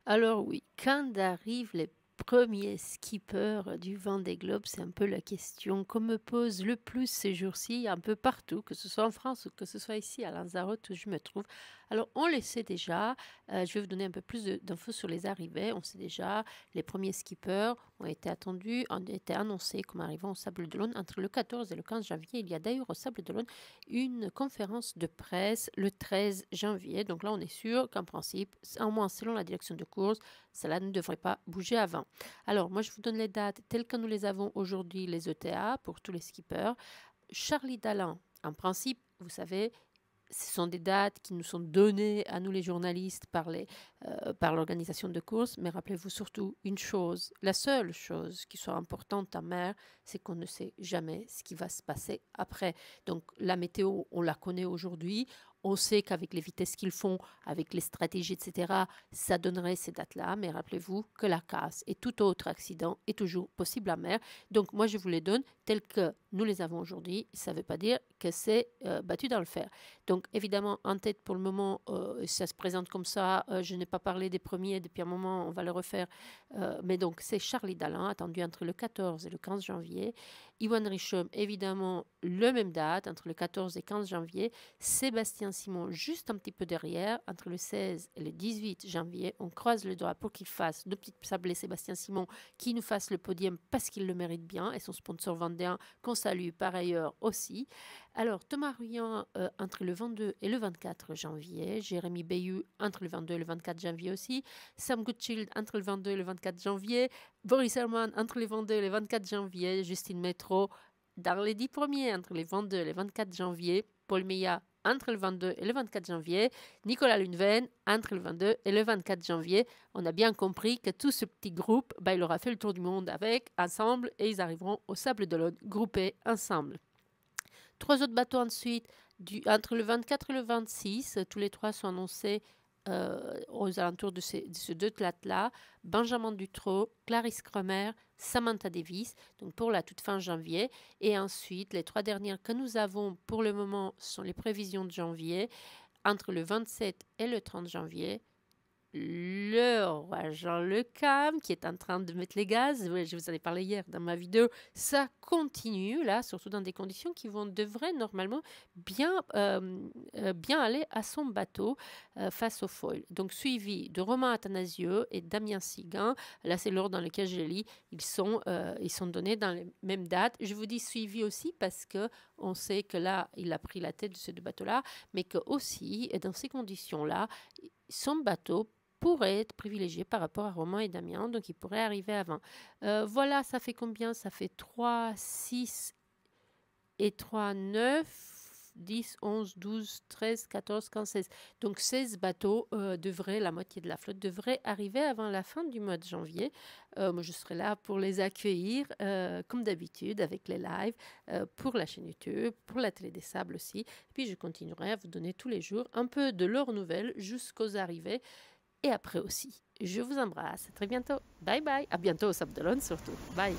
Alors oui, quand arrivent les premiers skippers du Vendée Globe, c'est un peu la question qu'on me pose le plus ces jours-ci, un peu partout, que ce soit en France ou que ce soit ici à Lanzarote où je me trouve. Alors on le sait déjà, je vais vous donner un peu plus d'infos sur les arrivées. On sait déjà, les premiers skippers ont été attendus, ont été annoncés comme arrivant au Sable d'Olonne entre le 14 et le 15 janvier. Il y a d'ailleurs au Sable d'Olonne une conférence de presse le 13 janvier. Donc là, on est sûr qu'en principe, au moins selon la direction de course, cela ne devrait pas bouger avant. Alors, moi, je vous donne les dates telles que nous les avons aujourd'hui, les ETA, pour tous les skippers. Charlie Dalin, en principe, vous savez, ce sont des dates qui nous sont données à nous les journalistes par l'organisation de course, mais rappelez-vous surtout une chose, la seule chose qui soit importante en mer, c'est qu'on ne sait jamais ce qui va se passer après. Donc la météo, on la connaît aujourd'hui, on sait qu'avec les vitesses qu'ils font, avec les stratégies, etc., ça donnerait ces dates-là, mais rappelez-vous que la casse et tout autre accident est toujours possible en mer. Donc moi, je vous les donne tels que nous les avons aujourd'hui. Ça ne veut pas dire que c'est battu dans le fer. Donc évidemment, en tête pour le moment, ça se présente comme ça. Je n'ai pas parlé des premiers depuis un moment, on va le refaire. Mais donc c'est Charlie Dalin, attendu entre le 14 et le 15 janvier. Iwan Richomme, évidemment, le même date, entre le 14 et 15 janvier. Sébastien Simon, juste un petit peu derrière, entre le 16 et le 18 janvier. On croise le doigt pour qu'il fasse, le petit sablé Sébastien Simon, qui nous fasse le podium parce qu'il le mérite bien, et son sponsor vendéen, qu'on salue par ailleurs aussi. Alors, Thomas Ruyant, entre le 22 et le 24 janvier. Jérémy Bayou, entre le 22 et le 24 janvier aussi. Sam Goodchild, entre le 22 et le 24 janvier. Boris Herman, entre les 22 et le 24 janvier. Justine Métro, dans les 10 premiers, entre les 22 et le 24 janvier. Paul Meillat, entre le 22 et le 24 janvier. Nicolas Luneven, entre le 22 et le 24 janvier. On a bien compris que tout ce petit groupe, il aura fait le tour du monde ensemble, et ils arriveront au Sable d'Olonne, groupés ensemble. 3 autres bateaux ensuite, entre le 24 et le 26, tous les 3 sont annoncés aux alentours de ces deux dates-là. Benjamin Dutrot, Clarisse Kremer, Samantha Davis, donc pour la toute fin janvier. Et ensuite, les 3 dernières que nous avons pour le moment sont les prévisions de janvier. Entre le 27 et le 30 janvier, le roi Jean Le Cam qui est en train de mettre les gaz, je vous en ai parlé hier dans ma vidéo, ça continue là, surtout dans des conditions qui devraient normalement bien aller à son bateau face au foil. Donc suivi de Romain Athanasiou et Damien Sigan, là c'est l'ordre dans lequel je lis, ils sont donnés dans les mêmes dates. Je vous dis suivi aussi parce que on sait que là il a pris la tête de ces deux bateaux-là, mais que aussi, et dans ces conditions-là, son bateau pourrait être privilégié par rapport à Romain et Damien, donc il pourrait arriver avant. Voilà, ça fait combien? Ça fait 3, 6 et 3, 9, 10, 11, 12, 13, 14, 15, 16. Donc 16 bateaux la moitié de la flotte devrait arriver avant la fin du mois de janvier. Moi, je serai là pour les accueillir, comme d'habitude, avec les lives, pour la chaîne YouTube, pour la Télé des Sables aussi. Et puis, je continuerai à vous donner tous les jours un peu de leurs nouvelles jusqu'aux arrivées. Et après aussi. Je vous embrasse. À très bientôt. Bye bye. À bientôt au Sable d'Olonne surtout. Bye.